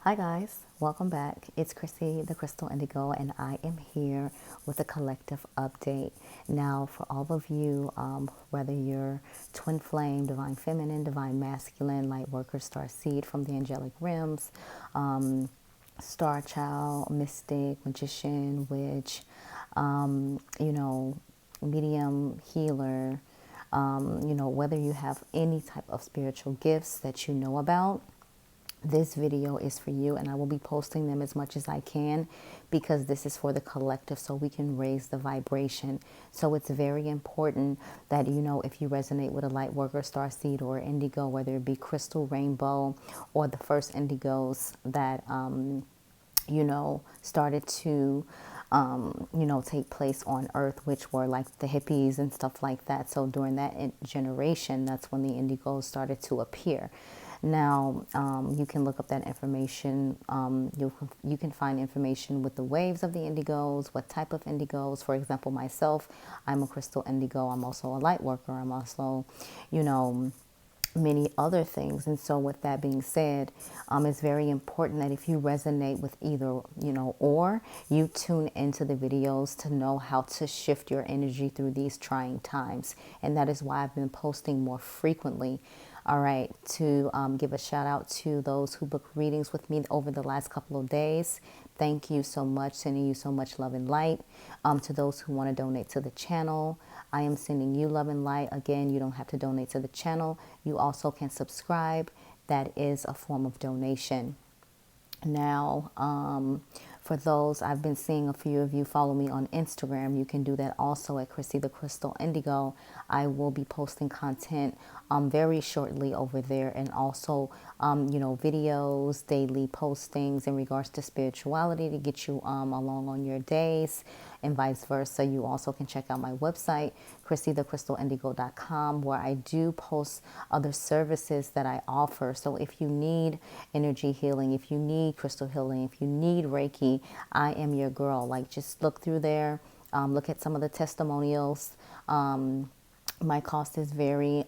Hi guys, welcome back. It's Chrissy, the Crystal Indigo, and I am here with a collective update. Now, for all of you, whether you're twin flame, divine feminine, divine masculine, light worker, star seed from the angelic realms, star child, mystic, magician, witch, medium, healer, whether you have any type of spiritual gifts that you know about, this video is for you, and I will be posting them as much as I can because this is for the collective so we can raise the vibration. So it's very important that, if you resonate with a light worker, star seed, or indigo, whether it be crystal, rainbow, or the first indigos that, started to, take place on Earth, which were like the hippies and stuff like that. So during that generation, that's when the indigos started to appear. Now, you can look up that information. You can find information with the waves of the indigos, what type of indigos. For example, myself, I'm a crystal indigo. I'm also a light worker. I'm also, many other things. And so with that being said, it's very important that if you resonate with either, or you tune into the videos to know how to shift your energy through these trying times. And that is why I've been posting more frequently. All right, to give a shout out to those who book readings with me over the last couple of days. Thank you so much, sending you so much love and light. To those who want to donate to the channel, I am sending you love and light. Again, you don't have to donate to the channel. You also can subscribe. That is a form of donation. Now, for those, I've been seeing a few of you follow me on Instagram. You can do that also at Chrissy the Crystal Indigo. I will be posting content very shortly over there, and also, videos, daily postings in regards to spirituality to get you along on your days, and vice versa. You also can check out my website, ChrissyTheCrystalIndigo.com, where I do post other services that I offer. So if you need energy healing, if you need crystal healing, if you need Reiki, I am your girl. Like, just look through there, look at some of the testimonials. My cost is very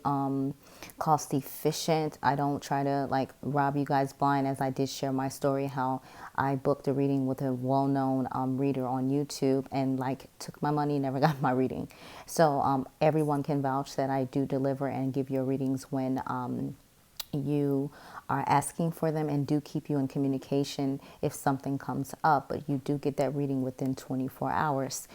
cost efficient. I don't try to like rob you guys blind, as I did share my story how I booked a reading with a well-known reader on YouTube and like took my money, never got my reading. So everyone can vouch that I do deliver and give your readings when you are asking for them, and do keep you in communication if something comes up, but you do get that reading within 24 hours.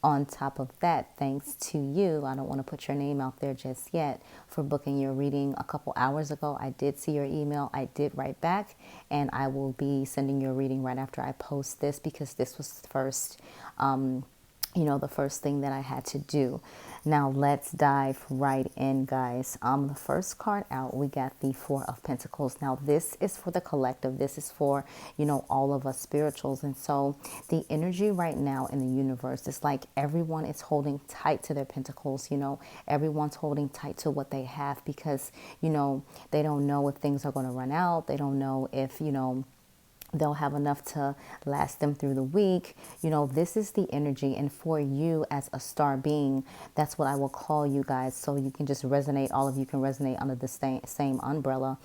On top of that, thanks to you, I don't want to put your name out there just yet, for booking your reading a couple hours ago. I did see your email. I did write back, and I will be sending your reading right after I post this, because this was the first, the first thing that I had to do. Now let's dive right in, guys. The first card out, we got the Four of Pentacles. Now this is for the collective. This is for, all of us spirituals. And so the energy right now in the universe is like everyone is holding tight to their pentacles. Everyone's holding tight to what they have, because, they don't know if things are going to run out. They don't know if, they'll have enough to last them through the week. This is the energy. And for you as a star being, that's what I will call you guys. So you can just resonate, all of you can resonate under the same umbrella,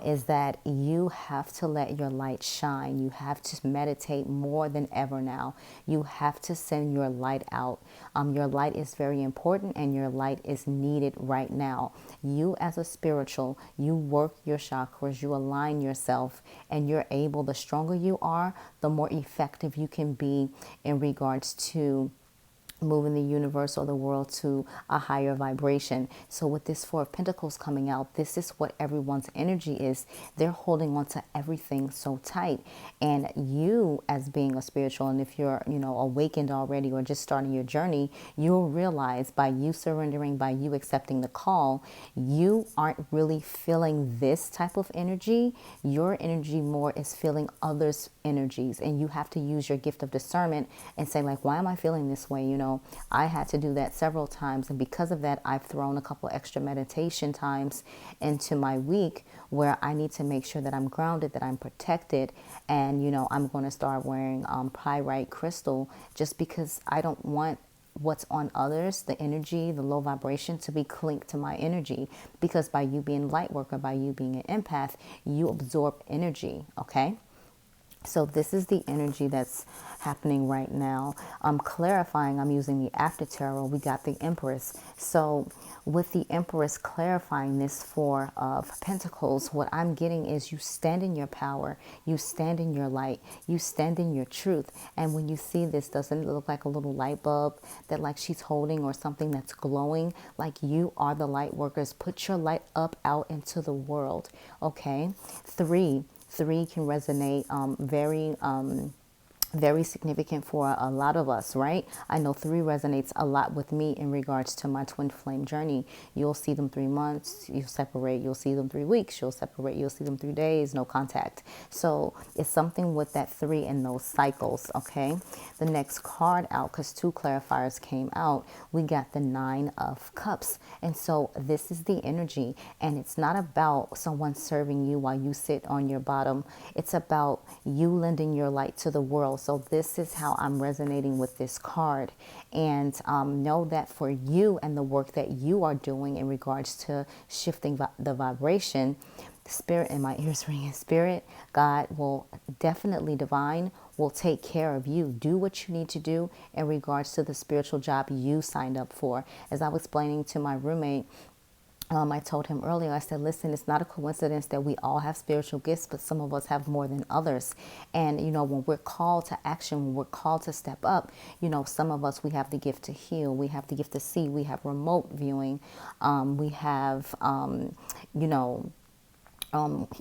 is that you have to let your light shine. You have to meditate more than ever now. You have to send your light out. Your light is very important, and your light is needed right now. You as a spiritual, you work your chakras, you align yourself, and you're able, the stronger you are, the more effective you can be in regards to moving the universe or the world to a higher vibration. So with this Four of Pentacles coming out, this is what everyone's energy is. They're holding on to everything so tight. And you, as being a spiritual, and if you're, awakened already or just starting your journey, you'll realize by you surrendering, by you accepting the call, you aren't really feeling this type of energy. Your energy more is feeling others' energies. And you have to use your gift of discernment and say, like, why am I feeling this way? I had to do that several times. And because of that, I've thrown a couple extra meditation times into my week where I need to make sure that I'm grounded, that I'm protected. And, I'm going to start wearing pyrite crystal, just because I don't want what's on others, the energy, the low vibration, to be linked to my energy, because by you being light worker, by you being an empath, you absorb energy. Okay. So this is the energy that's happening right now. I'm clarifying, I'm using the after tarot. We got the Empress. So with the Empress clarifying this Four of Pentacles, what I'm getting is you stand in your power, you stand in your light, you stand in your truth. And when you see this, doesn't it look like a little light bulb that like she's holding, or something that's glowing? Like you are the light workers. Put your light up out into the world. Okay. Three can resonate very significant for a lot of us, right? I know 3 resonates a lot with me in regards to my twin flame journey. You'll see them 3 months, you separate, you'll see them 3 weeks, you'll separate, you'll see them 3 days, no contact. So it's something with that 3 and those cycles, okay? The next card out, because 2 clarifiers came out, we got the 9 of Cups. And so this is the energy, and it's not about someone serving you while you sit on your bottom. It's about you lending your light to the world. So this is how I'm resonating with this card. And know that for you and the work that you are doing in regards to shifting the vibration, Spirit, in my ears ringing, Spirit, God will definitely, divine, will take care of you. Do what you need to do in regards to the spiritual job you signed up for. As I was explaining to my roommate, I told him earlier, I said, listen, it's not a coincidence that we all have spiritual gifts, but some of us have more than others. And, you know, when we're called to action, when we're called to step up, you know, some of us, we have the gift to heal. We have the gift to see. We have remote viewing. We have, you know,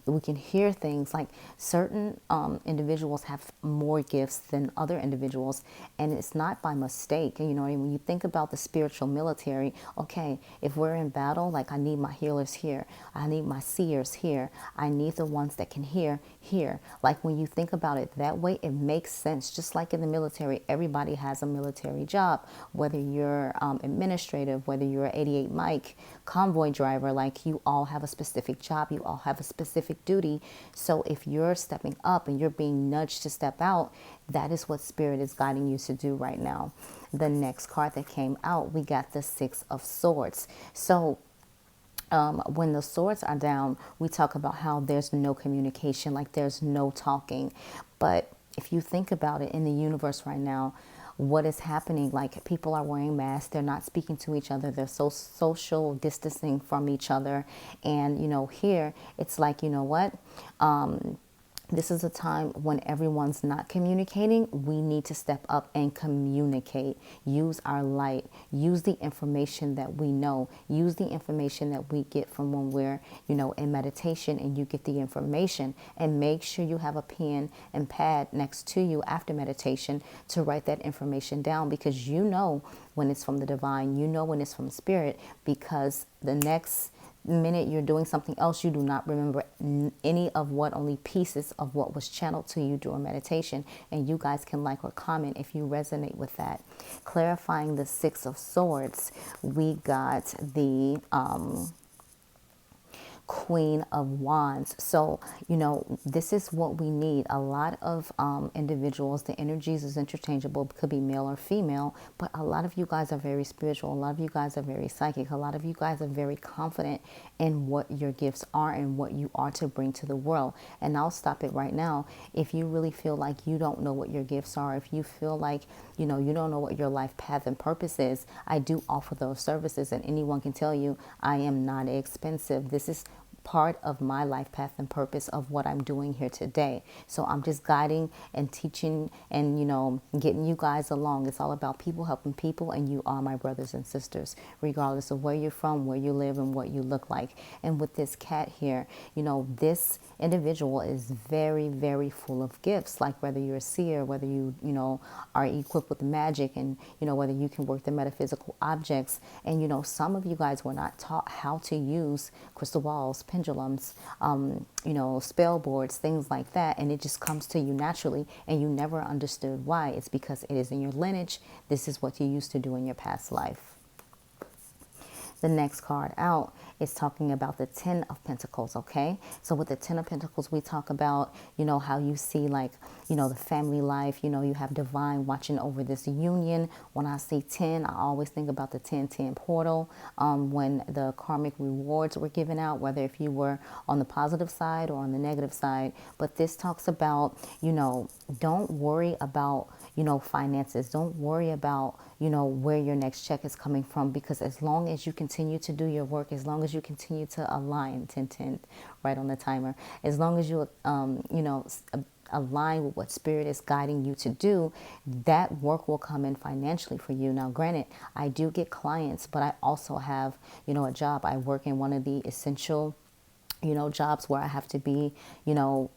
we can hear things. Like certain individuals have more gifts than other individuals, and it's not by mistake. You know, when you think about the spiritual military, okay, if we're in battle, like I need my healers here, I need my seers here, I need the ones that can hear here. Like when you think about it that way, it makes sense. Just like in the military, everybody has a military job, whether you're administrative, whether you're an 88 mic convoy driver, like you all have a specific job, you all have a specific duty. So if you're stepping up and you're being nudged to step out, that is what Spirit is guiding you to do right now. The next card that came out, we got the 6 of Swords. So when the swords are down, we talk about how there's no communication, like there's no talking. But if you think about it, in the universe right now, what is happening? Like people are wearing masks, they're not speaking to each other, they're so social distancing from each other. And you know, here it's like, you know what, this is a time when everyone's not communicating. We need to step up and communicate. Use our light. Use the information that we know. Use the information that we get from when we're, you know, in meditation, and you get the information. And make sure you have a pen and pad next to you after meditation to write that information down, because you know when it's from the divine. You know when it's from Spirit, because the next minute you're doing something else, you do not remember any of what, only pieces of what was channeled to you during meditation. And you guys can like or comment if you resonate with that. Clarifying the 6 of Swords, we got the Queen of Wands. So, you know, this is what we need. A lot of individuals, the energies is interchangeable, could be male or female, but a lot of you guys are very spiritual. A lot of you guys are very psychic. A lot of you guys are very confident in what your gifts are and what you are to bring to the world. And I'll stop it right now. If you really feel like you don't know what your gifts are, if you feel like, you know, you don't know what your life path and purpose is, I do offer those services, and anyone can tell you I am not expensive. This is part of my life path and purpose of what I'm doing here today. So I'm just guiding and teaching and, you know, getting you guys along. It's all about people helping people, and you are my brothers and sisters, regardless of where you're from, where you live, and what you look like. And with this cat here, you know, this individual is very, very full of gifts. Like whether you're a seer, whether you know, are equipped with magic, and, you know, whether you can work the metaphysical objects. And, you know, some of you guys were not taught how to use crystal balls, pendulums, you know, spell boards, things like that. And it just comes to you naturally, and you never understood why. It's because it is in your lineage. This is what you used to do in your past life. The next card out is talking about the 10 of Pentacles, okay? So with the 10 of Pentacles, we talk about, you know, how you see like, you know, the family life, you know, you have divine watching over this union. When I see 10, I always think about the 10-10 portal, when the karmic rewards were given out, whether if you were on the positive side or on the negative side. But this talks about, you know, don't worry about, you know, finances. Don't worry about, you know, where your next check is coming from, because as long as you continue to do your work, as long as you continue to align, 10-10, right on the timer, as long as you, you know, align with what spirit is guiding you to do, that work will come in financially for you. Now, granted, I do get clients, but I also have, you know, a job. I work in one of the essential, you know, jobs where I have to be, you know,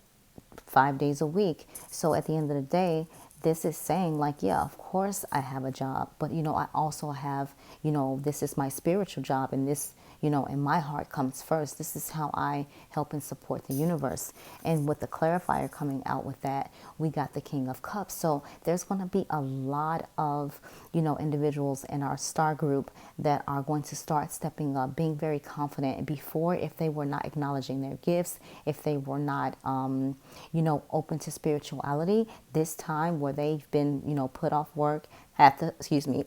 5 days a week. So at the end of the day, this is saying like, yeah, of course I have a job, but, you know, I also have, you know, this is my spiritual job, and this, you know, and my heart comes first. This is how I help and support the universe. And with the clarifier coming out with that, we got the King of Cups. So there's going to be a lot of, you know, individuals in our star group that are going to start stepping up, being very confident. Before, if they were not acknowledging their gifts, if they were not, you know, open to spirituality, this time where they've been, you know, put off work, had to, excuse me,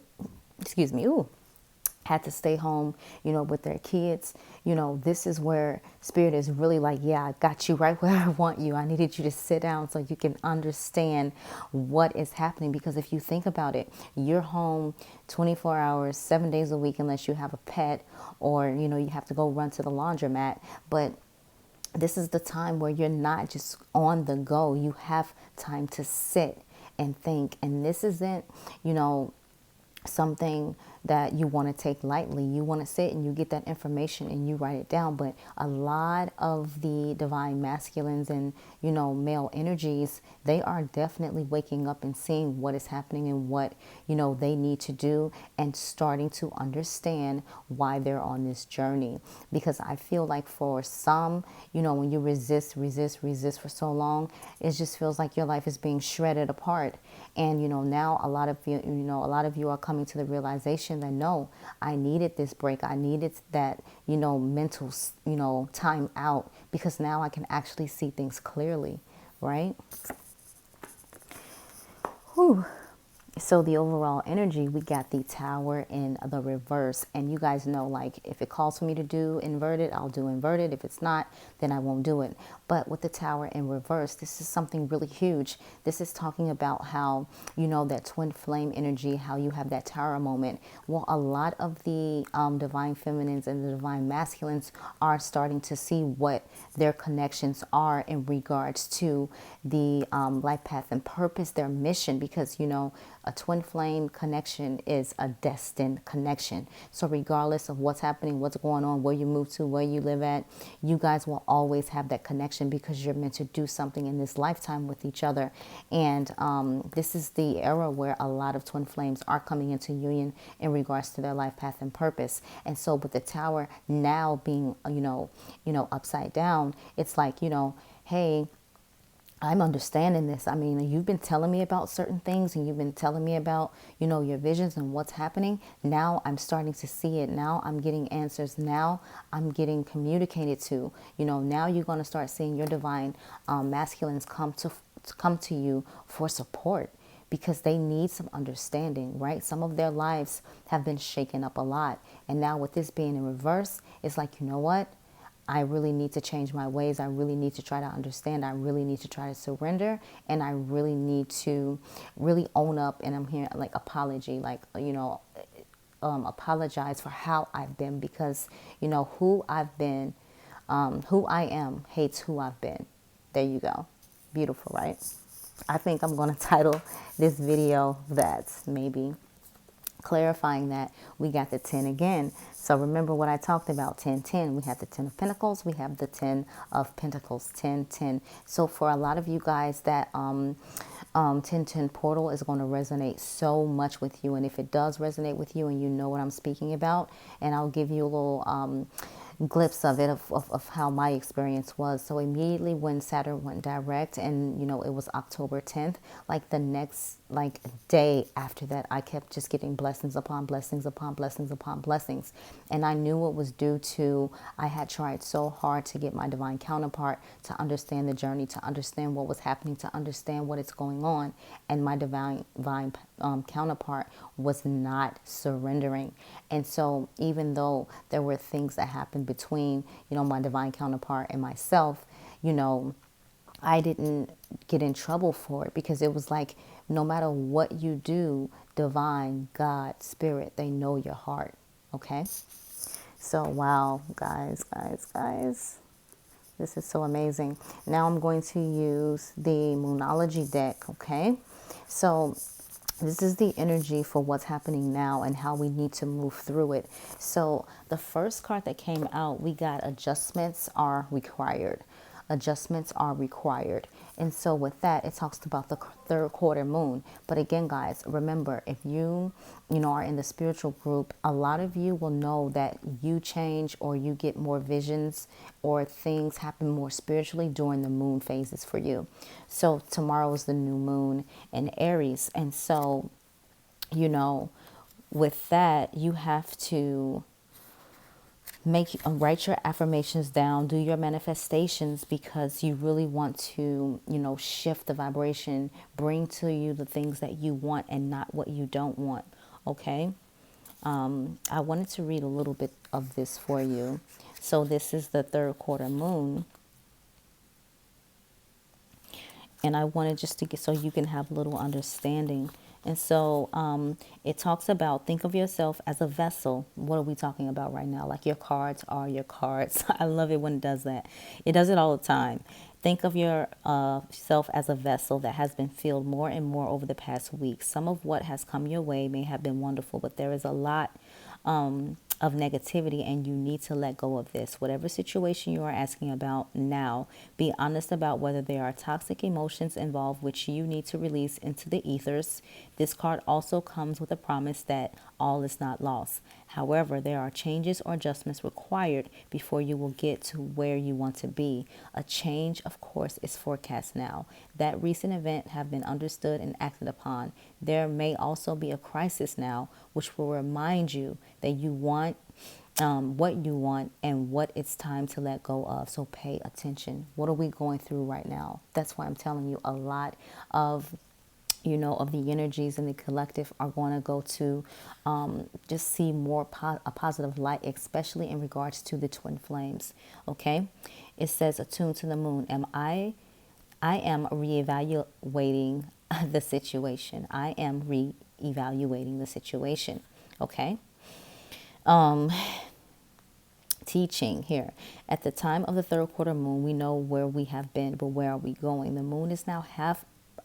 had to stay home, you know, with their kids, you know, this is where spirit is really like, yeah, I got you right where I want you. I needed you to sit down so you can understand what is happening. Because if you think about it, you're home 24 hours, 7 days a week, unless you have a pet or, you know, you have to go run to the laundromat. But this is the time where you're not just on the go. You have time to sit and think. And this isn't, you know, something that you want to take lightly. You want to sit and you get that information and you write it down. But a lot of the divine masculines and, you know, male energies, they are definitely waking up and seeing what is happening and what, you know, they need to do, and starting to understand why they're on this journey. Because I feel like for some, you know, when you resist for so long, it just feels like your life is being shredded apart. And, you know, now a lot of you are coming to the realization that, no, I needed this break. I needed that, you know, mental, you know, time out, because now I can actually see things clearly, right? Whew. So the overall energy, we got the Tower in the reverse. And you guys know, like, if it calls for me to do inverted, I'll do inverted. If it's not, then I won't do it. But with the Tower in reverse, this is something really huge. This is talking about how, you know, that twin flame energy, how you have that Tower moment. Well, a lot of the divine feminines and the divine masculines are starting to see what their connections are in regards to the life path and purpose, their mission. Because, you know, a twin flame connection is a destined connection. So regardless of what's happening, what's going on, where you move to, where you live at, you guys will always have that connection, because you're meant to do something in this lifetime with each other. And this is the era where a lot of twin flames are coming into union in regards to their life path and purpose. And so with the Tower now being, you know, upside down, it's like, you know, hey, I'm understanding this. I mean, you've been telling me about certain things, and you've been telling me about, you know, your visions and what's happening. Now I'm starting to see it. Now I'm getting answers. Now I'm getting communicated to. You know, now you're going to start seeing your divine masculines come to you for support, because they need some understanding, right? Some of their lives have been shaken up a lot. And now with this being in reverse, it's like, you know what? I really need to change my ways. I really need to try to understand. I really need to try to surrender. And I really need to really own up. And I'm here like apology, like, you know, apologize for how I've been, because, you know, who I've been, who I am hates who I've been. There you go. Beautiful, right? I think I'm going to title this video that, maybe clarifying that we got the 10 again. So remember what I talked about, 10-10. We have the 10 of Pentacles. We have the 10 of Pentacles, 10-10. So for a lot of you guys, that 10-10 portal is going to resonate so much with you. And if it does resonate with you and you know what I'm speaking about, and I'll give you a little glimpse of it, of how my experience was. So immediately when Saturn went direct, and, you know, it was October 10th, like the next day after that, I kept just getting blessings upon blessings upon blessings upon blessings. And I knew it was due to, I had tried so hard to get my divine counterpart to understand the journey, to understand what was happening, to understand what is going on. And my divine counterpart was not surrendering. And so even though there were things that happened between, my divine counterpart and myself, I didn't get in trouble for it, because it was like, no matter what you do, divine, God, spirit, they know your heart. Okay. So, wow, guys. This is so amazing. Now I'm going to use the Moonology deck. Okay. So this is the energy for what's happening now and how we need to move through it. So the first card that came out, we got adjustments are required. Adjustments are required. And so with that, it talks about the third quarter moon. But again, guys, remember, if you are in the spiritual group, a lot of you will know that you change, or you get more visions, or things happen more spiritually during the moon phases for you. So tomorrow is the new moon in Aries. And so, with that, you have to write your affirmations down, do your manifestations, because you really want to, shift the vibration, bring to you the things that you want and not what you don't want. Okay. I wanted to read a little bit of this for you. So this is the third quarter moon. And I wanted just to get, so you can have a little understanding. And so it talks about, think of yourself as a vessel. What are we talking about right now? Like, your cards are your cards. I love it when it does that. It does it all the time. Think of yourself as a vessel that has been filled more and more over the past week. Some of what has come your way may have been wonderful, but there is a lot of negativity, and you need to let go of this. Whatever situation you are asking about now, be honest about whether there are toxic emotions involved which you need to release into the ethers. This card also comes with a promise that all is not lost. However, there are changes or adjustments required before you will get to where you want to be. A change, of course, is forecast now. That recent event have been understood and acted upon. There may also be a crisis now, which will remind you that you want what you want and what it's time to let go of. So pay attention. What are we going through right now? That's why I'm telling you, a lot of of the energies in the collective are going to go to just see more a positive light, especially in regards to the twin flames. Okay. It says, attuned to the moon. I am reevaluating the situation. I am reevaluating the situation. Okay. Teaching here. At the time of the third quarter moon, we know where we have been, but where are we going? The moon is now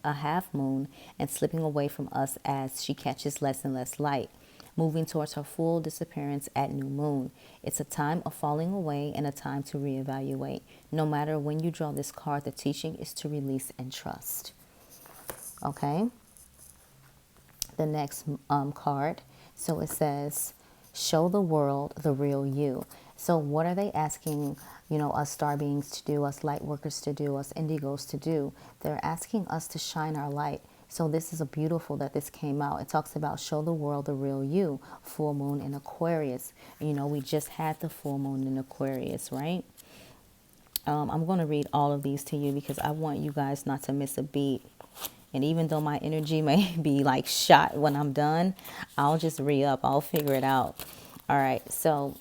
a half moon and slipping away from us as she catches less and less light, moving towards her full disappearance at new moon. It's a time of falling away and a time to reevaluate. No matter when you draw this card, the teaching is to release and trust. Okay. The next card. So it says, show the world the real you. So what are they asking, us star beings to do, us light workers to do, us indigos to do? They're asking us to shine our light. So this is a beautiful that this came out. It talks about show the world the real you, full moon in Aquarius. We just had the full moon in Aquarius, right? I'm going to read all of these to you because I want you guys not to miss a beat. And even though my energy may be like shot when I'm done, I'll just re-up. I'll figure it out. All right. So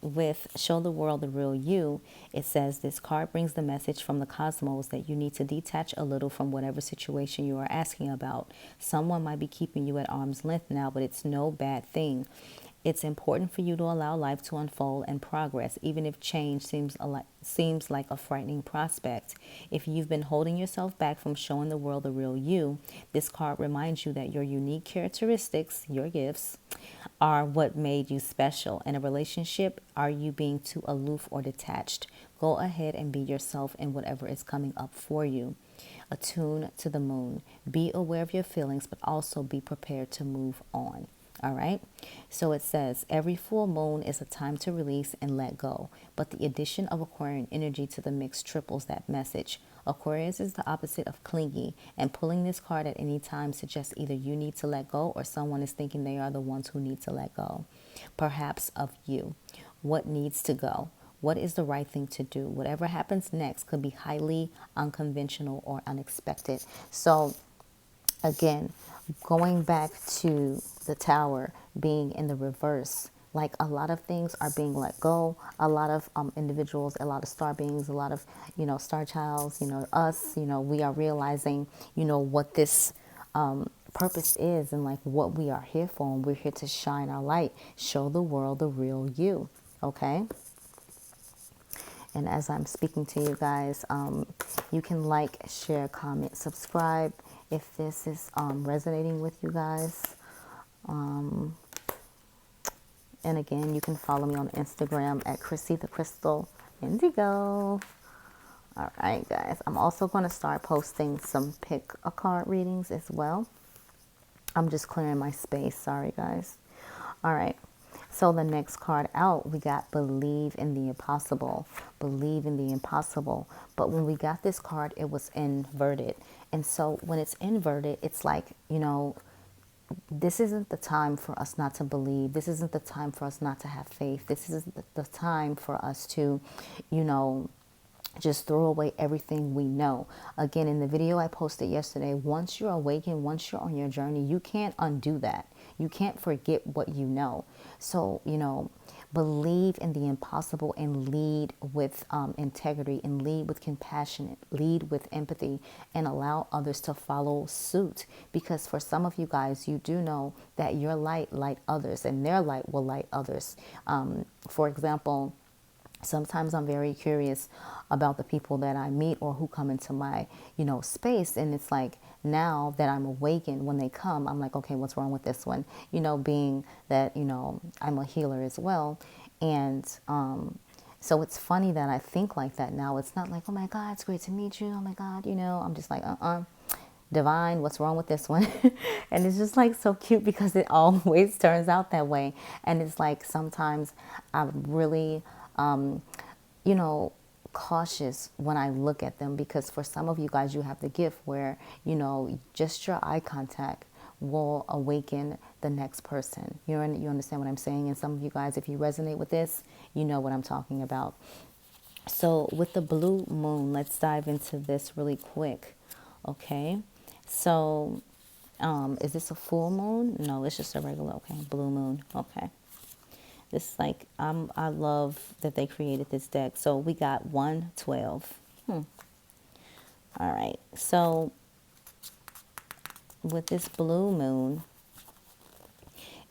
with show the world the real you, it says this card brings the message from the cosmos that you need to detach a little from whatever situation you are asking about. Someone might be keeping you at arm's length now, but it's no bad thing. It's important for you to allow life to unfold and progress, even if change seems like a frightening prospect. If you've been holding yourself back from showing the world the real you, this card reminds you that your unique characteristics, your gifts, are what made you special. In a relationship, are you being too aloof or detached? Go ahead and be yourself in whatever is coming up for you. Attune to the moon. Be aware of your feelings, but also be prepared to move on. All right. So it says every full moon is a time to release and let go. But the addition of Aquarian energy to the mix triples that message. Aquarius is the opposite of clingy, and pulling this card at any time suggests either you need to let go or someone is thinking they are the ones who need to let go. Perhaps of you. What needs to go? What is the right thing to do? Whatever happens next could be highly unconventional or unexpected. So again, going back to the tower being in the reverse, like a lot of things are being let go. A lot of individuals, a lot of star beings, a lot of, star childs, us, we are realizing, what this purpose is and like what we are here for. And we're here to shine our light, show the world the real you. Okay. And as I'm speaking to you guys, you can like, share, comment, subscribe if this is resonating with you guys. And again, you can follow me on Instagram at Chrissy the Crystal Indigo. All right, guys. I'm also going to start posting some pick a card readings as well. I'm just clearing my space. Sorry, guys. All right. So the next card out, we got Believe in the Impossible. Believe in the impossible. But when we got this card, it was inverted. And so when it's inverted, it's like, this isn't the time for us not to believe. This isn't the time for us not to have faith. This isn't the time for us to, just throw away everything we know. Again, in the video I posted yesterday, once you're awakened, once you're on your journey, you can't undo that. You can't forget what you know. So, believe in the impossible and lead with integrity and lead with compassion, lead with empathy, and allow others to follow suit. Because for some of you guys, you do know that your light others and their light will light others. For example, sometimes I'm very curious about the people that I meet or who come into my, space. And it's like, now that I'm awakened, when they come, I'm like, okay, what's wrong with this one? Being that, I'm a healer as well. And so it's funny that I think like that now. It's not like, oh my God, it's great to meet you. Oh my God, I'm just like, divine, what's wrong with this one? And it's just like so cute because it always turns out that way. And it's like sometimes I'm really, cautious when I look at them, because for some of you guys, you have the gift where, just your eye contact will awaken the next person. You understand what I'm saying? And some of you guys, if you resonate with this, you know what I'm talking about. So with the blue moon, let's dive into this really quick. Okay. So, is this a full moon? No, it's just a regular, okay, blue moon. Okay. This is like, I love that they created this deck. So we got 112. All right. So with this blue moon,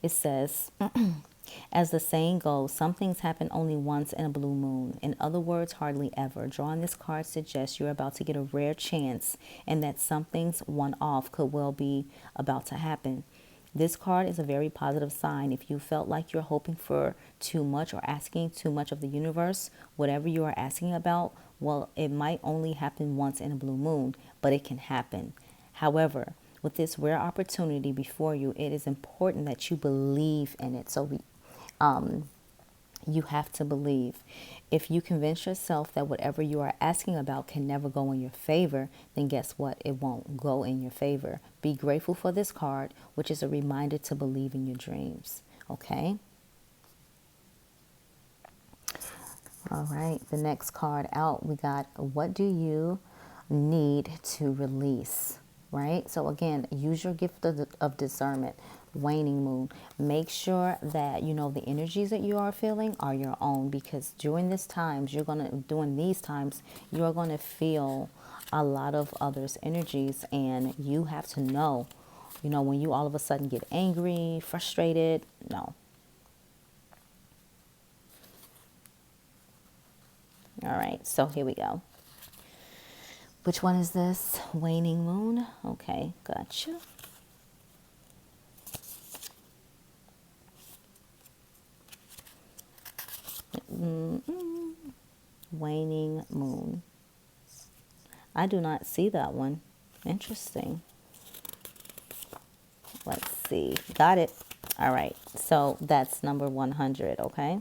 it says, as the saying goes, some things happen only once in a blue moon. In other words, hardly ever. Drawing this card suggests you're about to get a rare chance and that something's one-off could well be about to happen. This card is a very positive sign. If you felt like you're hoping for too much or asking too much of the universe, whatever you are asking about, well, it might only happen once in a blue moon, but it can happen. However, with this rare opportunity before you, it is important that you believe in it. So you have to believe. If you convince yourself that whatever you are asking about can never go in your favor, then guess what? It won't go in your favor. Be grateful for this card, which is a reminder to believe in your dreams. Okay? All right. The next card out, we got, what do you need to release? Right? So again, use your gift of discernment. Waning moon. Make sure that the energies that you are feeling are your own, because during these times you're gonna feel a lot of others' energies, and you have to know, when you all of a sudden get angry, frustrated. No. All right, so here we go. Which one is this? Waning moon. Okay, gotcha. Waning moon. I do not see that one. Interesting. Let's see. Got it. All right, so that's number 100, okay?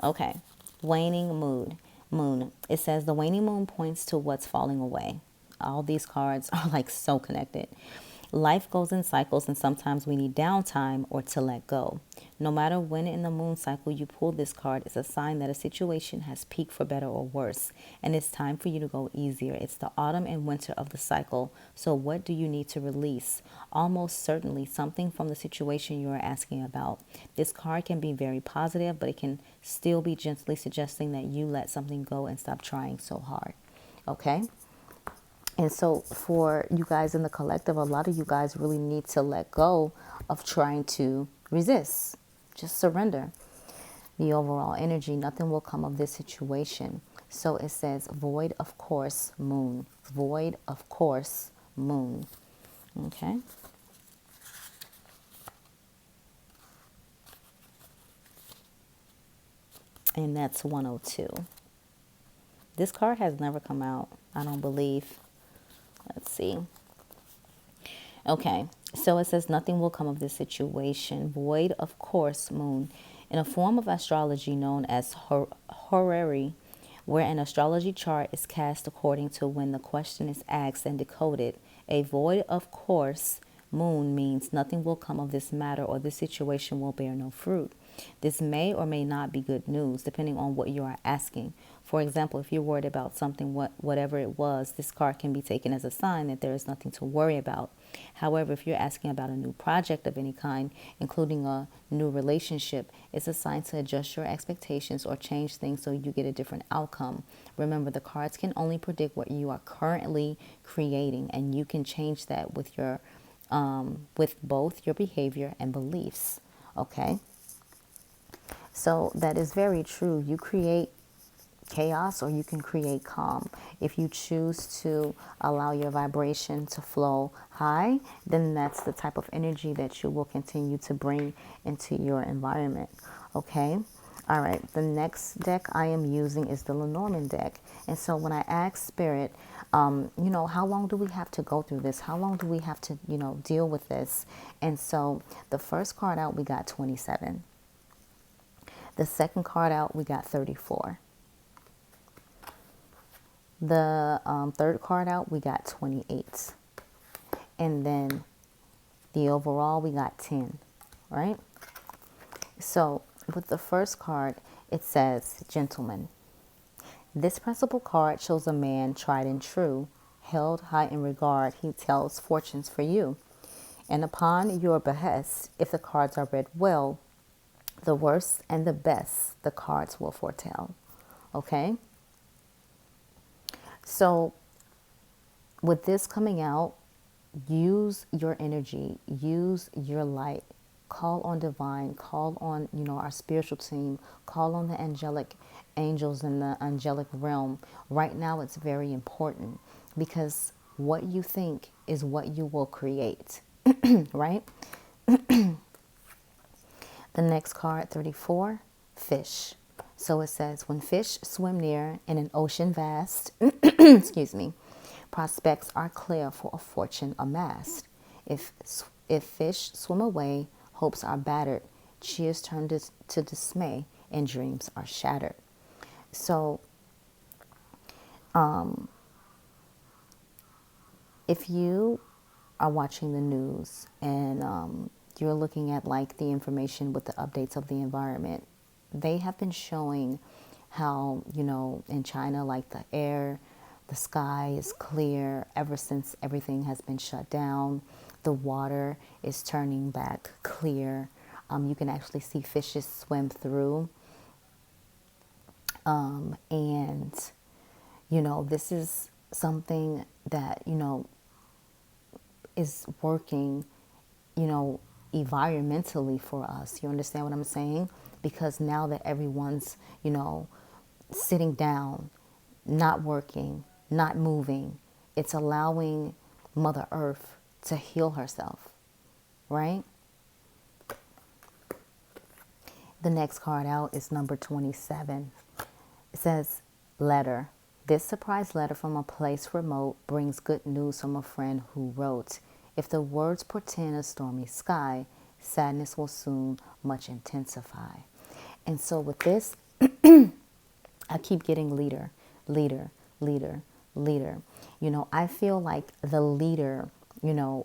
Okay, waning moon. It says the waning moon points to what's falling away. All these cards are like so connected. Life goes in cycles, and sometimes we need downtime or to let go. No matter when in the moon cycle you pull this card, it's a sign that a situation has peaked for better or worse, and it's time for you to go easier. It's the autumn and winter of the cycle. So, what do you need to release? Almost certainly something from the situation you are asking about. This card can be very positive, but it can still be gently suggesting that you let something go and stop trying so hard. Okay? And so, for you guys in the collective, a lot of you guys really need to let go of trying to resist. Just surrender the overall energy. Nothing will come of this situation. So it says, void of course, moon. Void of course, moon. Okay. And that's 102. This card has never come out, I don't believe. Let's see. Okay, so it says nothing will come of this situation. Void of course, moon. In a form of astrology known as horary, where an astrology chart is cast according to when the question is asked and decoded, a void of course, moon means nothing will come of this matter or this situation will bear no fruit. This may or may not be good news, depending on what you are asking. For example, if you're worried about something, whatever it was, this card can be taken as a sign that there is nothing to worry about. However, if you're asking about a new project of any kind, including a new relationship, it's a sign to adjust your expectations or change things so you get a different outcome. Remember, the cards can only predict what you are currently creating, and you can change that with your with both your behavior and beliefs. Okay? So that is very true. You create chaos or you can create calm. If you choose to allow your vibration to flow high, then that's the type of energy that you will continue to bring into your environment. Okay? All right. The next deck I am using is the Lenormand deck. And so when I ask Spirit, how long do we have to go through this? How long do we have to, deal with this? And so the first card out, we got 27. The second card out, we got 34. The third card out, we got 28. And then the overall, we got 10, right? So with the first card, it says, gentleman. This principal card shows a man tried and true, held high in regard. He tells fortunes for you. And upon your behest, if the cards are read well, the worst and the best the cards will foretell. Okay? So with this coming out, use your energy, use your light, call on divine, call on, our spiritual team, call on the angelic angels in the angelic realm. Right now, it's very important because what you think is what you will create, right? The next card, 34, fish. So it says, when fish swim near in an ocean vast, excuse me, prospects are clear for a fortune amassed. If fish swim away, hopes are battered, cheers turn to dismay, and dreams are shattered. So, if you are watching the news and you're looking at like the information with the updates of the environment, they have been showing how, in China, like the sky is clear ever since everything has been shut down. The water is turning back clear. You can actually see fishes swim through. And, this is something that, is working, environmentally for us. You understand what I'm saying? Because now that everyone's, sitting down, not working, not moving, it's allowing Mother Earth to heal herself, right? The next card out is number 27. It says, letter. This surprise letter from a place remote brings good news from a friend who wrote. If the words portend a stormy sky, sadness will soon much intensify. And so with this, I keep getting leader, leader, leader, leader. I feel like the leader,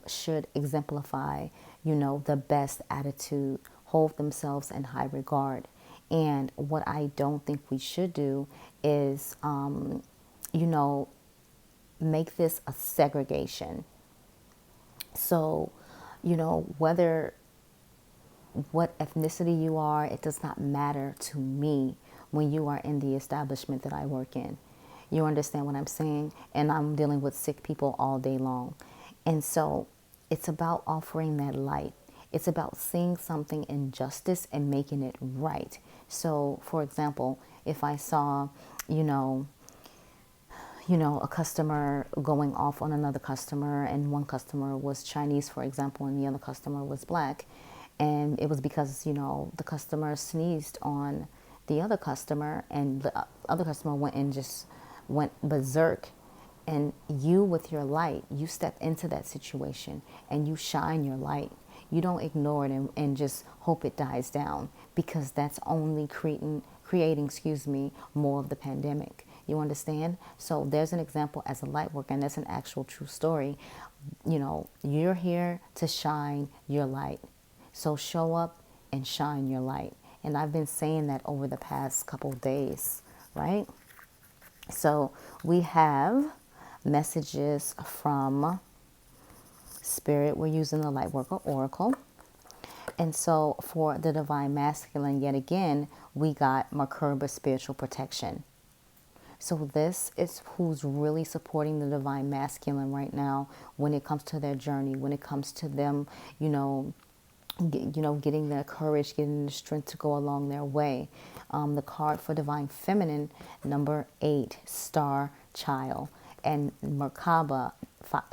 should exemplify, the best attitude, hold themselves in high regard. And what I don't think we should do is, you know, make this a segregation. So, whether what ethnicity you are, it does not matter to me when you are in the establishment that I work in. You understand what I'm saying? And I'm dealing with sick people all day long. And so it's about offering that light. It's about seeing something in justice and making it right. So, for example, if I saw, you know, a customer going off on another customer, and one customer was Chinese, for example, and the other customer was black. And it was because, the customer sneezed on the other customer, and the other customer went and just went berserk. And you, with your light, you step into that situation and you shine your light. You don't ignore it and just hope it dies down, because that's only creating, more of the pandemic. You understand? So there's an example as a light worker, and that's an actual true story. You're here to shine your light. So show up and shine your light. And I've been saying that over the past couple of days, right? So we have messages from Spirit. We're using the Lightworker Oracle. And so for the Divine Masculine, yet again, we got Merkaba Spiritual Protection. So this is who's really supporting the Divine Masculine right now when it comes to their journey, when it comes to them, getting the courage, getting the strength to go along their way. The card for Divine Feminine, number 8, Star Child. And Merkaba,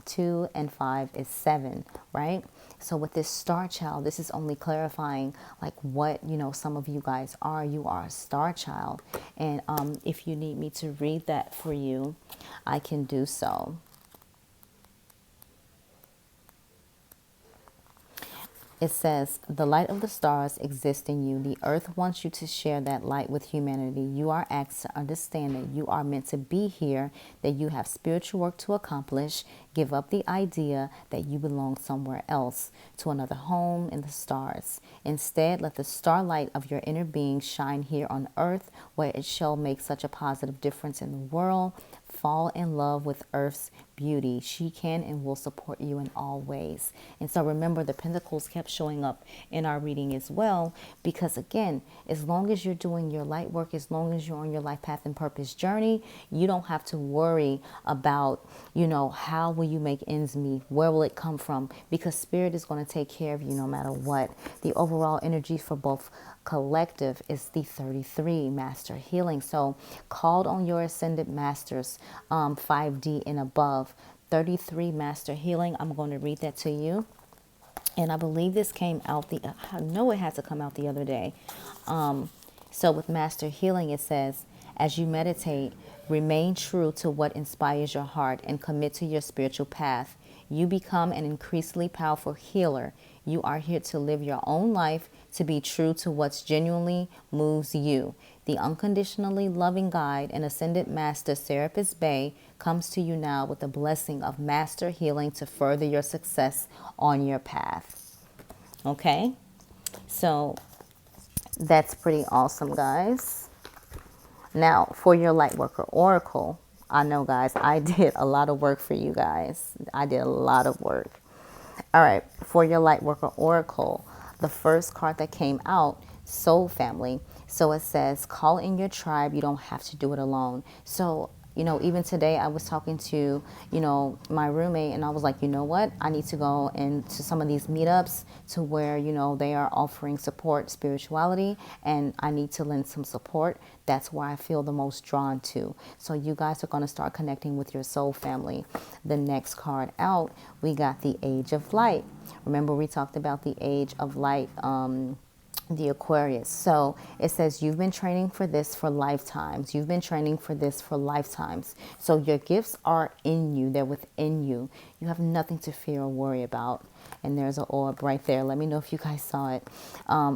2 and 5 is 7, right? So with this Star Child, this is only clarifying like what, some of you guys are. You are a Star Child. And if you need me to read that for you, I can do so. It says, the light of the stars exists in you. The earth wants you to share that light with humanity. You are asked to understand that you are meant to be here, that you have spiritual work to accomplish. Give up the idea that you belong somewhere else, to another home in the stars. Instead, let the starlight of your inner being shine here on earth, where it shall make such a positive difference in the world. Fall in love with Earth's beauty. She can and will support you in all ways. And so remember, the pentacles kept showing up in our reading as well, because again, as long as you're doing your light work, as long as you're on your life path and purpose journey, you don't have to worry about, how will you make ends meet? Where will it come from? Because Spirit is going to take care of you no matter what. The overall energy for both collective is the 33 master healing. So called on your ascended masters, 5D and above, 33 master healing. I'm going to read that to you. And I believe this came out I know it had to come out the other day. So with master healing, it says, as you meditate, remain true to what inspires your heart and commit to your spiritual path. You become an increasingly powerful healer. You are here to live your own life, to be true to what genuinely moves you. The unconditionally loving guide and ascended master Serapis Bey comes to you now with the blessing of master healing to further your success on your path. Okay? So that's pretty awesome, guys. Now, for your Lightworker Oracle, I know, guys, I did a lot of work for you guys. I did a lot of work. All right, for your Lightworker Oracle, the first card that came out, Soul Family. So it says, call in your tribe. You don't have to do it alone. So, even today I was talking to, my roommate, and I was like, you know what? I need to go into some of these meetups to where, they are offering support, spirituality, and I need to lend some support. That's where I feel the most drawn to. So you guys are going to start connecting with your soul family. The next card out, we got the Age of Light. Remember, we talked about the Age of Light the Aquarius. So it says you've been training for this for lifetimes. You've been training for this for lifetimes. So your gifts are in you. They're within you. You have nothing to fear or worry about. And there's an orb right there. Let me know if you guys saw it.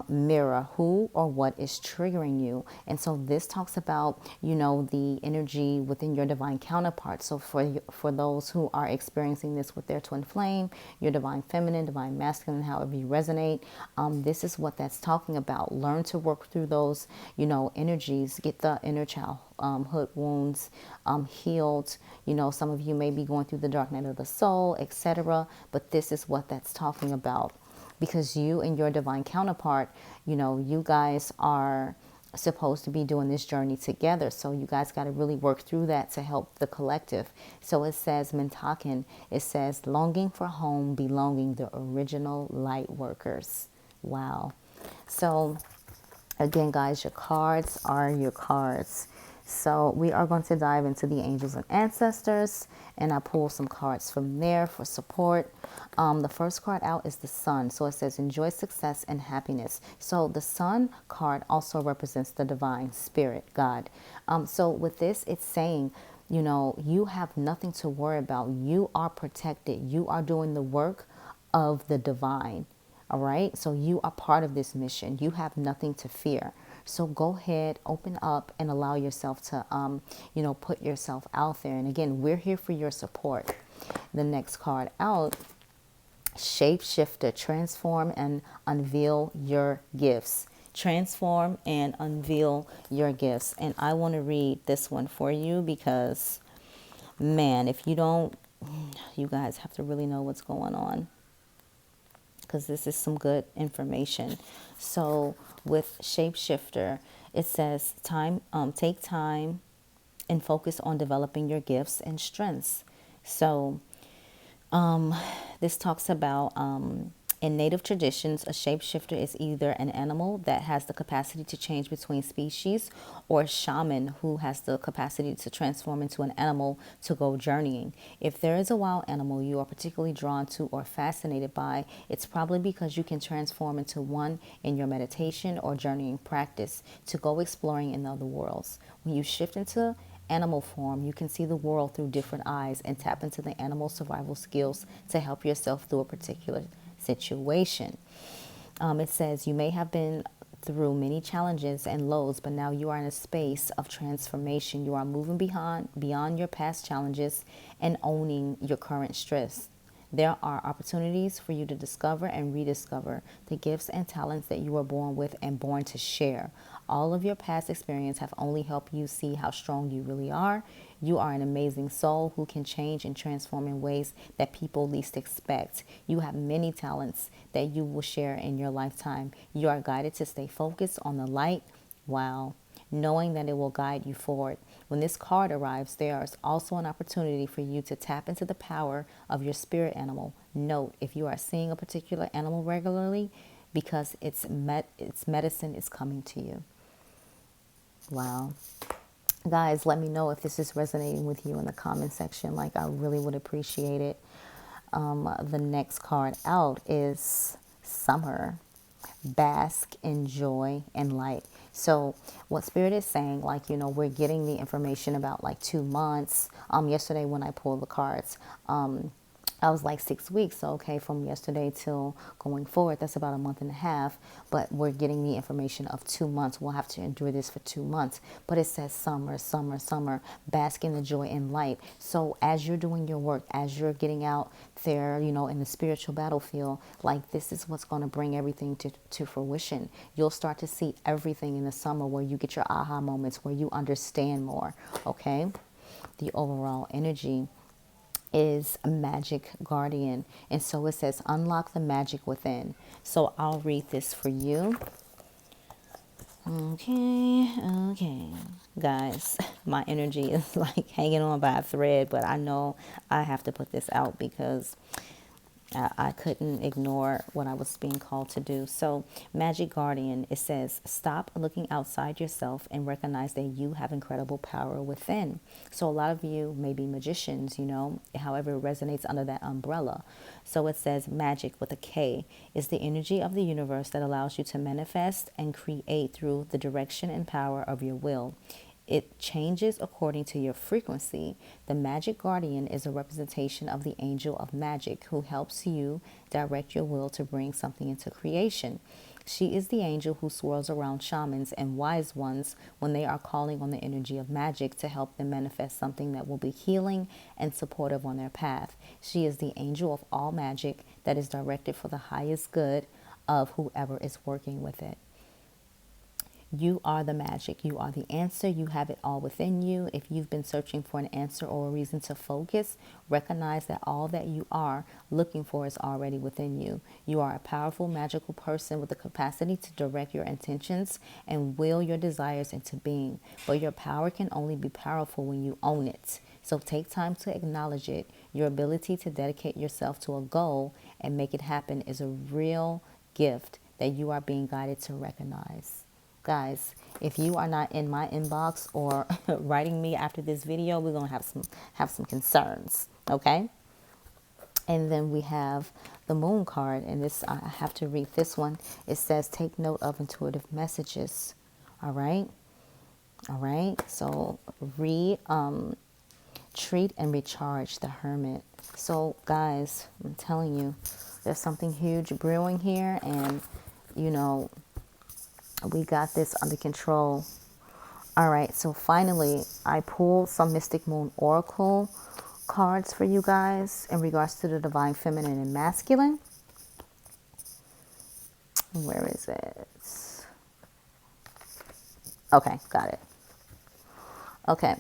Mirror, who or what is triggering you? And so this talks about, you know, the energy within your divine counterpart. So for those who are experiencing this with their twin flame, your divine feminine, divine masculine, however you resonate, this is what that's talking about. Learn to work through those, you know, energies. Get the inner child hood wounds healed. You know, some of you may be going through the dark night of the soul, etc. But this is what that's talking about, because you and your divine counterpart, you know, you guys are supposed to be doing this journey together. So you guys got to really work through that to help the collective. So it says, Mentakin, it says, longing for home, belonging, the original light workers. Wow. So again, guys, your cards are your cards. So we are going to dive into the angels and ancestors, and I pull some cards from there for support. The first card out is the sun. So it says enjoy success and happiness. So the sun card also represents the divine spirit, God. So with this, it's saying, you know, you have nothing to worry about. You are protected. You are doing the work of the divine. All right. So you are part of this mission. You have nothing to fear. So go ahead, open up, and allow yourself to, you know, put yourself out there. And again, we're here for your support. The next card out, shapeshifter, transform and unveil your gifts. Transform and unveil your gifts. And I want to read this one for you because, man, if you don't, you guys have to really know what's going on, because this is some good information. So with shapeshifter, it says take time and focus on developing your gifts and strengths. So this talks about in native traditions, a shapeshifter is either an animal that has the capacity to change between species, or a shaman who has the capacity to transform into an animal to go journeying. If there is a wild animal you are particularly drawn to or fascinated by, it's probably because you can transform into one in your meditation or journeying practice to go exploring in other worlds. When you shift into animal form, you can see the world through different eyes and tap into the animal survival skills to help yourself through a particular situation. It says you may have been through many challenges and lows, but now you are in a space of transformation. You are moving beyond your past challenges and owning your current stress. There are opportunities for you to discover and rediscover the gifts and talents that you were born with and born to share. All of your past experience have only helped you see how strong you really are. You are an amazing soul who can change and transform in ways that people least expect. You have many talents that you will share in your lifetime. You are guided to stay focused on the light. Wow. Knowing that it will guide you forward. When this card arrives, there is also an opportunity for you to tap into the power of your spirit animal. Note, if you are seeing a particular animal regularly, because its medicine is coming to you. Wow. Guys, let me know if this is resonating with you in the comment section. Like, I really would appreciate it. The next card out is summer. Bask in joy and light. So what spirit is saying, like, you know, we're getting the information about like 2 months. Yesterday when I pulled the cards, I was like 6 weeks. So, okay, from yesterday till going forward, that's about a month and a half. But we're getting the information of 2 months. We'll have to endure this for 2 months. But it says summer, summer, summer. Bask in the joy and light. So as you're doing your work, as you're getting out there, you know, in the spiritual battlefield, like, this is what's going to bring everything to fruition. You'll start to see everything in the summer, where you get your aha moments, where you understand more. Okay. The overall energy is a magic guardian, and so it says unlock the magic within. So I'll read this for you. Okay, guys, my energy is like hanging on by a thread, but I know I have to put this out because I couldn't ignore what I was being called to do. So, Magic Guardian, it says, stop looking outside yourself and recognize that you have incredible power within. So, a lot of you may be magicians, however, it resonates under that umbrella. So, it says, magic with a K is the energy of the universe that allows you to manifest and create through the direction and power of your will. It changes according to your frequency. The Magic Guardian is a representation of the angel of magic who helps you direct your will to bring something into creation. She is the angel who swirls around shamans and wise ones when they are calling on the energy of magic to help them manifest something that will be healing and supportive on their path. She is the angel of all magic that is directed for the highest good of whoever is working with it. You are the magic. You are the answer. You have it all within you. If you've been searching for an answer or a reason to focus, recognize that all that you are looking for is already within you. You are a powerful, magical person with the capacity to direct your intentions and will your desires into being. But your power can only be powerful when you own it. So take time to acknowledge it. Your ability to dedicate yourself to a goal and make it happen is a real gift that you are being guided to recognize. Guys, if you are not in my inbox or writing me after this video, we're gonna have some concerns, okay? And then we have the moon card, and this I have to read this one. It says, take note of intuitive messages. All right. So treat and recharge the hermit. So guys, I'm telling you, there's something huge brewing here, and we got this under control. All right, so finally, I pulled some Mystic Moon Oracle cards for you guys in regards to the Divine Feminine and Masculine. Where is it? Okay, got it. Okay,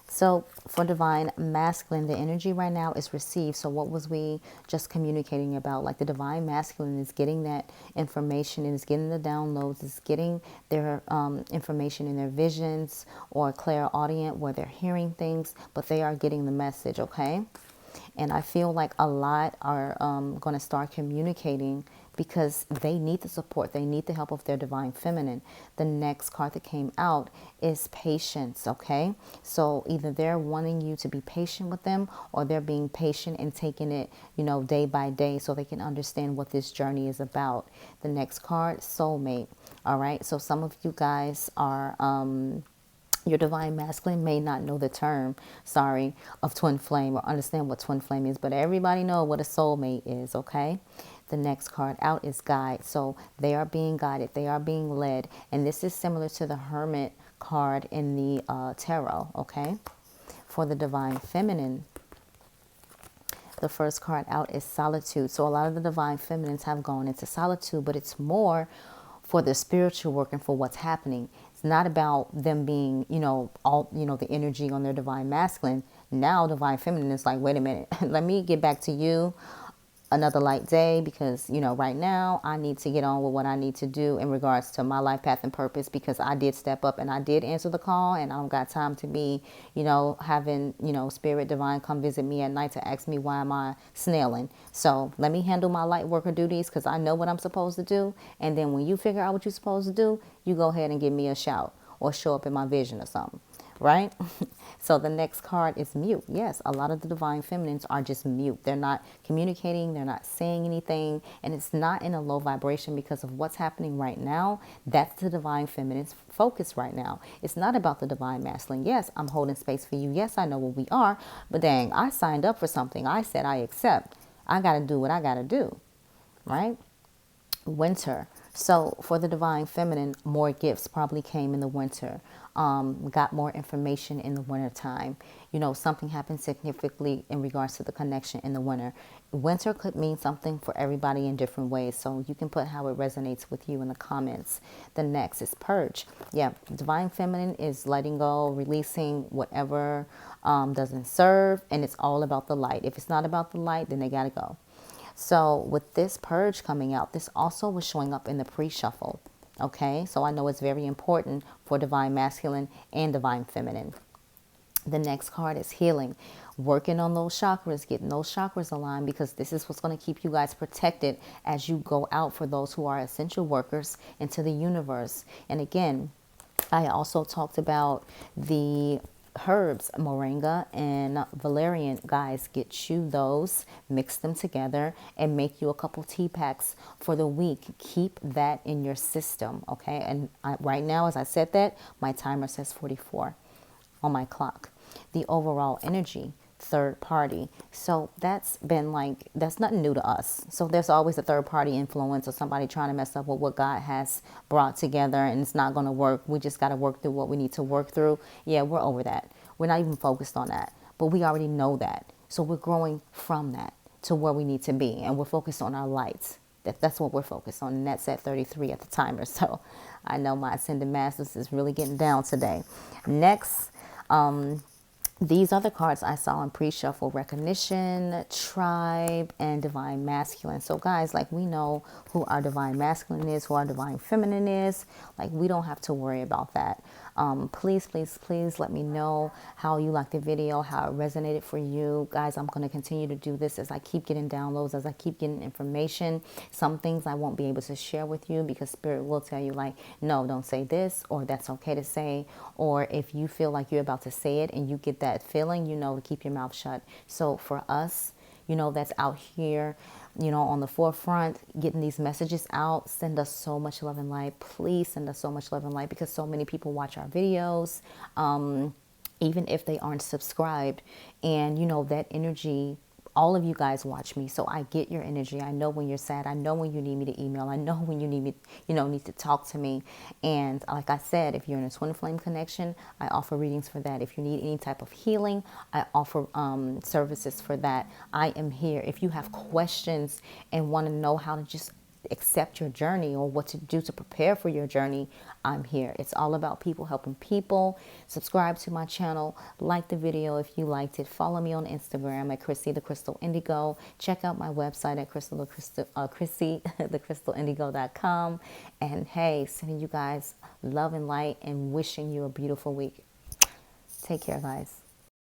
so for Divine Masculine, the energy right now is received. So what was we just communicating about? Like the Divine Masculine is getting that information, and is getting the downloads, is getting their information in their visions or clairaudient where they're hearing things, but they are getting the message, okay? And I feel like a lot are going to start communicating because they need the support. They need the help of their Divine Feminine. The next card that came out is patience, okay? So either they're wanting you to be patient with them, or they're being patient and taking it, day by day so they can understand what this journey is about. The next card, Soulmate, all right? So some of you guys are... your Divine Masculine may not know the term, of twin flame or understand what twin flame is, but everybody know what a soulmate is, okay? The next card out is guide. So they are being guided. They are being led. And this is similar to the Hermit card in the tarot, okay? For the Divine Feminine, the first card out is solitude. So a lot of the Divine Feminines have gone into solitude, but it's more for the spiritual work and for what's happening. It's not about them being, the energy on their Divine Masculine. Now Divine Feminine is like, wait a minute, let me get back to you another light day, because right now I need to get on with what I need to do in regards to my life path and purpose, because I did step up and I did answer the call, and I don't got time to be having spirit divine come visit me at night to ask me why am I snailing. So let me handle my light worker duties, because I know what I'm supposed to do, and then when you figure out what you're supposed to do, you go ahead and give me a shout or show up in my vision or something, right? So the next card is mute. Yes, a lot of the Divine Feminines are just mute. They're not communicating. They're not saying anything. And it's not in a low vibration because of what's happening right now. That's the Divine Feminine's focus right now. It's not about the Divine Masculine. Yes, I'm holding space for you. Yes, I know what we are. But dang, I signed up for something. I said I accept. I got to do what I got to do, right? Winter. So for the Divine Feminine, more gifts probably came in the winter. Got more information in the winter time. Something happened significantly in regards to the connection in the winter. Winter could mean something for everybody in different ways. So you can put how it resonates with you in the comments. The next is purge. Yeah, Divine Feminine is letting go, releasing whatever doesn't serve. And it's all about the light. If it's not about the light, then they got to go. So with this purge coming out, this also was showing up in the pre-shuffle. Okay, so I know it's very important for Divine Masculine and Divine Feminine. The next card is healing. working on those chakras, getting those chakras aligned, because this is what's going to keep you guys protected as you go out for those who are essential workers into the universe. And again, I also talked about the herbs, moringa and valerian. Guys, get you those, mix them together, and make you a couple tea packs for the week. Keep that in your system, okay? And right now, as I said that, my timer says 44 on my clock. The overall energy, third party. So that's been like, that's nothing new to us. So there's always a third party influence or somebody trying to mess up with what God has brought together, and it's not going to work. We just got to work through what we need to work through. Yeah, we're over that. We're not even focused on that, but we already know that. So we're growing from that to where we need to be, and we're focused on our lights. That's what we're focused on, and that's at 33 at the timer. So I know my Ascended Masters is really getting down today. Next, these other cards I saw in pre-shuffle: Recognition, Tribe, and Divine Masculine. So guys, like, we know who our Divine Masculine is, who our Divine Feminine is. Like, we don't have to worry about that. Please, please, please let me know how you liked the video, how it resonated for you. Guys, I'm going to continue to do this as I keep getting downloads, as I keep getting information. Some things I won't be able to share with you because Spirit will tell you, like, no, don't say this, or that's okay to say. Or if you feel like you're about to say it and you get that feeling, you know, to keep your mouth shut. So for us, you know, that's out here, you know, on the forefront, getting these messages out, send us so much love and light. Please send us so much love and light, because so many people watch our videos, even if they aren't subscribed. And, you know, that energy, all of you guys watch me, so I get your energy. I know when you're sad. I know when you need me to email. I know when you need me, you know, need to talk to me. And like I said, if you're in a twin flame connection, I offer readings for that. If you need any type of healing, I offer services for that. I am here. If you have questions and want to know how to just accept your journey or what to do to prepare for your journey, I'm here. It's all about people helping people. Subscribe to my channel, like the video if you liked it, follow me on Instagram at Chrissy the Crystal Indigo, check out my website at chrissythecrystalindigo.com. And hey, sending you guys love and light and wishing you a beautiful week. Take care, guys.